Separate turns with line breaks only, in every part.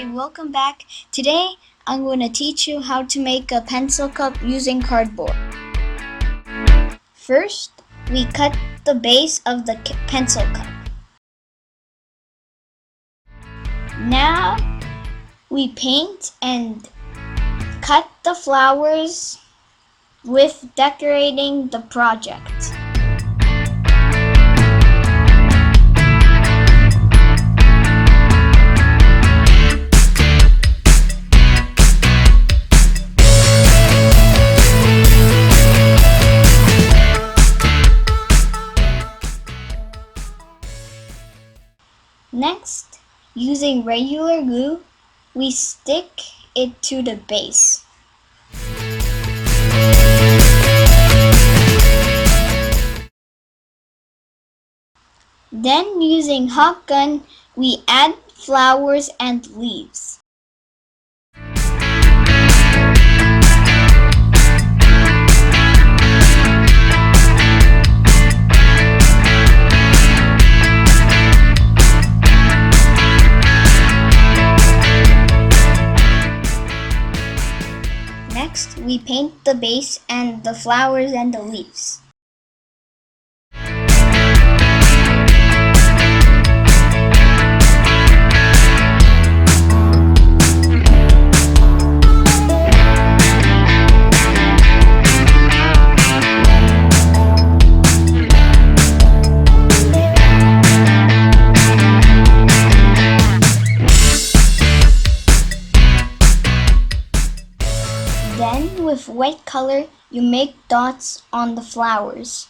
Hi, welcome back. Today I'm going to teach you how to make a pencil cup using cardboard. First, we cut the base of the pencil cup. Now, we paint and cut the flowers with decorating the project. Next, using regular glue, we stick it to the base. Then, using hot gun, we add flowers and leaves. Next, we paint the base and the flowers and the leaves. Then, with white color, you make dots on the flowers.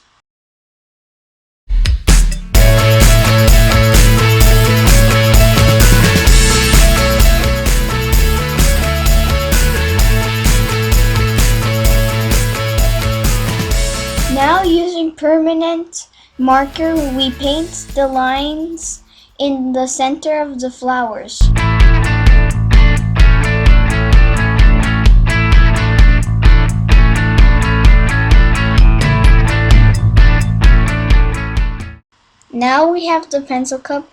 Now, using permanent marker, we paint the lines in the center of the flowers. Now we have the pencil cup.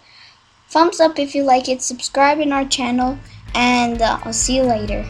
Thumbs up if you like it, subscribe in our channel, and I'll see you later.